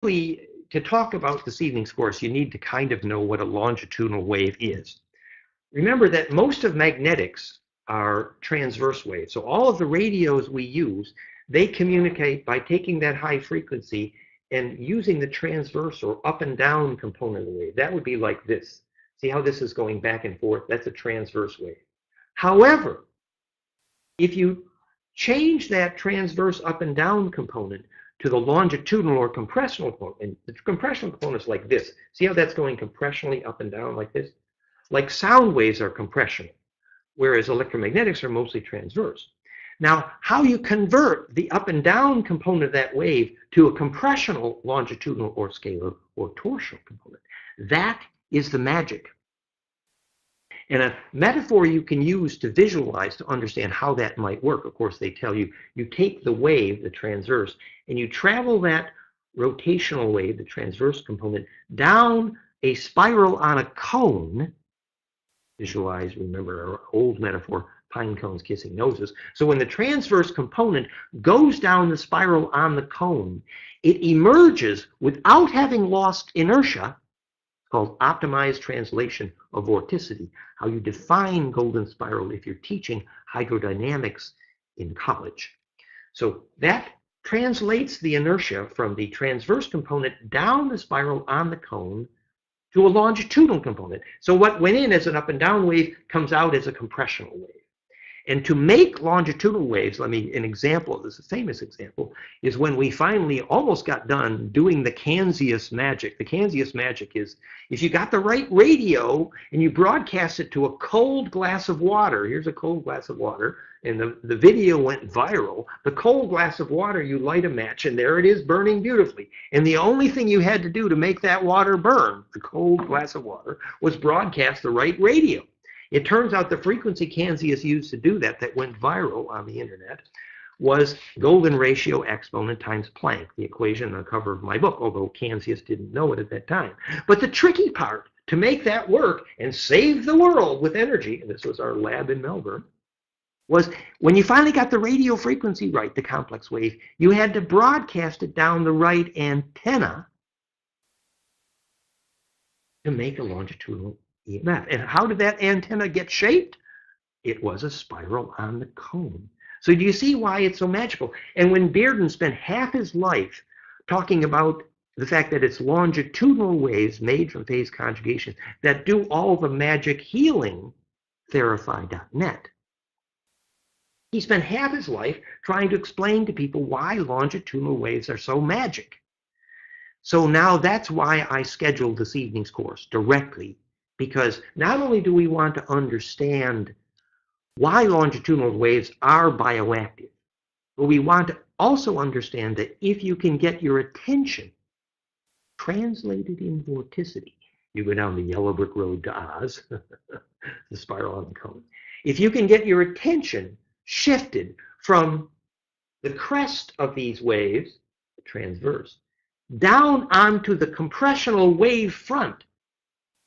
to talk about this evening's course, you need to kind of know what a longitudinal wave is. Remember that most of magnetics are transverse waves. So all of the radios we use, they communicate by taking that high frequency and using the transverse or up and down component of the wave. That would be like this. See how this is going back and forth? That's a transverse wave. However, if you change that transverse up and down component to the longitudinal or compressional component, and the compressional component is like this. See how that's going compressionally up and down like this? Like sound waves are compressional, whereas electromagnetics are mostly transverse. Now, how you convert the up and down component of that wave to a compressional, longitudinal, or scalar, or torsional component, that is the magic. And a metaphor you can use to visualize to understand how that might work. Of course, they tell you, you take the wave, the transverse, and you travel that rotational wave, the transverse component, down a spiral on a cone. Visualize, remember our old metaphor, pine cones kissing noses. So when the transverse component goes down the spiral on the cone, it emerges without having lost inertia, called optimized translation of vorticity, how you define golden spiral if you're teaching hydrodynamics in college. So that translates the inertia from the transverse component down the spiral on the cone to a longitudinal component. So what went in as an up and down wave comes out as a compressional wave. And to make longitudinal waves, an example of this, a famous example, is when we finally almost got done doing the Canzius magic. The Canzius magic is if you got the right radio and you broadcast it to a cold glass of water, here's a cold glass of water, and the video went viral, the cold glass of water, you light a match, and there it is burning beautifully. And the only thing you had to do to make that water burn, the cold glass of water, was broadcast the right radio. It turns out the frequency Canzius used to do that went viral on the internet, was golden ratio exponent times Planck, the equation on the cover of my book, although Canzius didn't know it at that time. But the tricky part to make that work and save the world with energy, and this was our lab in Melbourne, was when you finally got the radio frequency right, the complex wave, you had to broadcast it down the right antenna to make a longitudinal EMF. And how did that antenna get shaped? It was a spiral on the cone. So do you see why it's so magical? And when Bearden spent half his life talking about the fact that it's longitudinal waves made from phase conjugation that do all the magic healing, Therify.net, he spent half his life trying to explain to people why longitudinal waves are so magic. So now that's why I scheduled this evening's course directly, because not only do we want to understand why longitudinal waves are bioactive, but we want to also understand that if you can get your attention translated in vorticity, you go down the yellow brick road to Oz, the spiral on the cone. If you can get your attention shifted from the crest of these waves, the transverse, down onto the compressional wave front,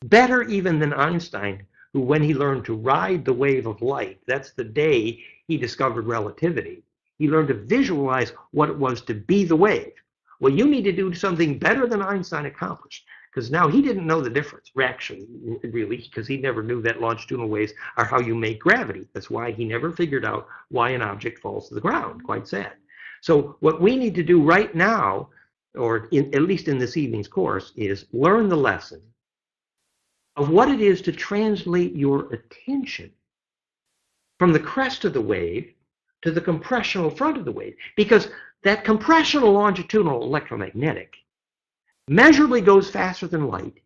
better even than Einstein, who when he learned to ride the wave of light, that's the day he discovered relativity, he learned to visualize what it was to be the wave. Well, you need to do something better than Einstein accomplished, because now he didn't know the difference, actually, really, because he never knew that longitudinal waves are how you make gravity. That's why he never figured out why an object falls to the ground. Quite sad. So what we need to do right now, or at least in this evening's course, is learn the lesson of what it is to translate your attention from the crest of the wave to the compressional front of the wave. Because that compressional longitudinal electromagnetic measurably goes faster than light.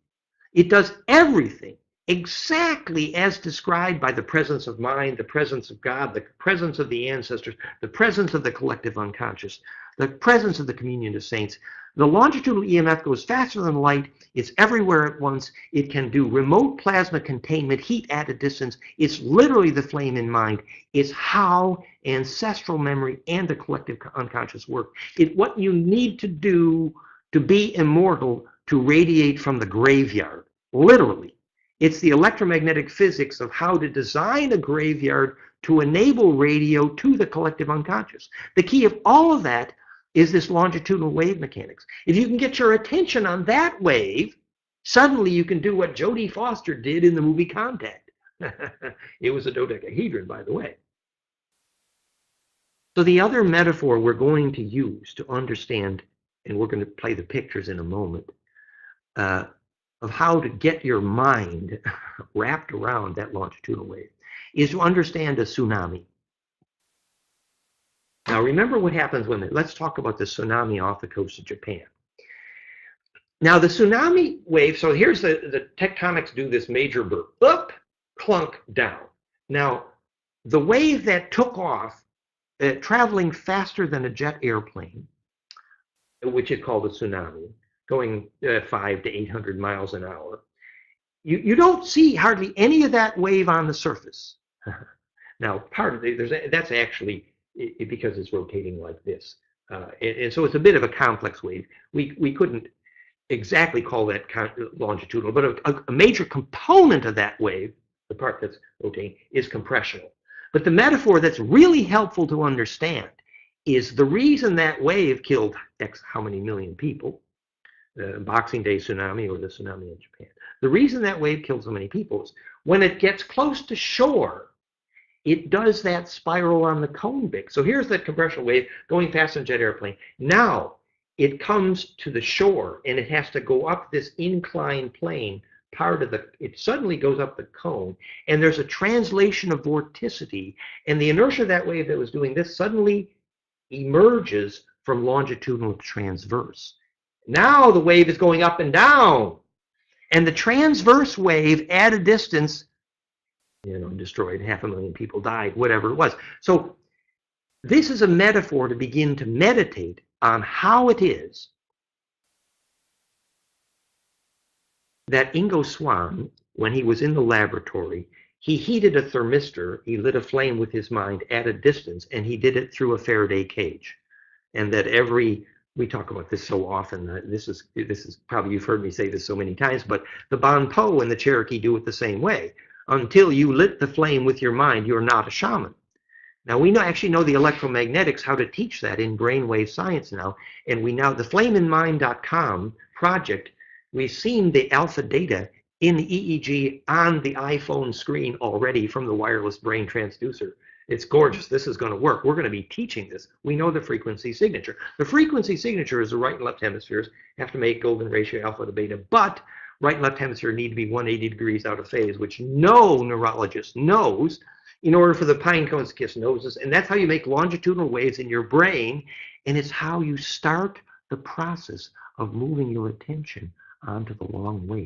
It does everything exactly as described by the presence of mind, the presence of God, the presence of the ancestors, the presence of the collective unconscious, the presence of the communion of saints. The longitudinal EMF goes faster than light. It's everywhere at once. It can do remote plasma containment, heat at a distance. It's literally the flame in mind. It's how ancestral memory and the collective unconscious work. It's what you need to do to be immortal, to radiate from the graveyard, literally. It's the electromagnetic physics of how to design a graveyard to enable radio to the collective unconscious. The key of all of that is this longitudinal wave mechanics. If you can get your attention on that wave, suddenly you can do what Jodie Foster did in the movie Contact. It was a dodecahedron, by the way. So the other metaphor we're going to use to understand, and we're going to play the pictures in a moment, of how to get your mind wrapped around that longitudinal wave, is to understand a tsunami. Now remember what happens when, let's talk about the tsunami off the coast of Japan. Now the tsunami wave, so here's the tectonics do this major burp, up, clunk, down. Now the wave that took off, traveling faster than a jet airplane, which is called a tsunami, going 500 to 800 miles an hour, you don't see hardly any of that wave on the surface. Now part of it, that's actually because it's rotating like this. And so it's a bit of a complex wave. We couldn't exactly call that longitudinal, but a major component of that wave, the part that's rotating, is compressional. But the metaphor that's really helpful to understand is the reason that wave killed X how many million people, the Boxing Day tsunami or the tsunami in Japan. The reason that wave killed so many people is when it gets close to shore, it does that spiral on the cone beak. So here's that compressional wave going past a jet airplane. Now it comes to the shore and it has to go up this inclined plane. It suddenly goes up the cone, and there's a translation of vorticity, and the inertia of that wave that was doing this suddenly emerges from longitudinal to transverse. Now the wave is going up and down, and the transverse wave at a distance, destroyed 500,000 people, died, whatever it was. So this is a metaphor to begin to meditate on how it is that Ingo Swann, when he was in the laboratory, he heated a thermistor, he lit a flame with his mind at a distance, and he did it through a Faraday cage. And that we talk about this so often, this is probably, you've heard me say this so many times, but the Bon Po and the Cherokee do it the same way. Until you lit the flame with your mind, you're not a shaman. Now we actually know the electromagnetics, how to teach that in brainwave science now, and we now, the flameinmind.com project, we've seen the alpha data in the EEG on the iPhone screen already from the wireless brain transducer. It's gorgeous. This is going to work. We're going to be teaching this. We know the frequency signature. The frequency signature is the right and left hemispheres have to make golden ratio alpha to beta, but right and left hemisphere need to be 180 degrees out of phase, which no neurologist knows in order for the pine cones to kiss noses. And that's how you make longitudinal waves in your brain, and it's how you start the process of moving your attention onto the long wave.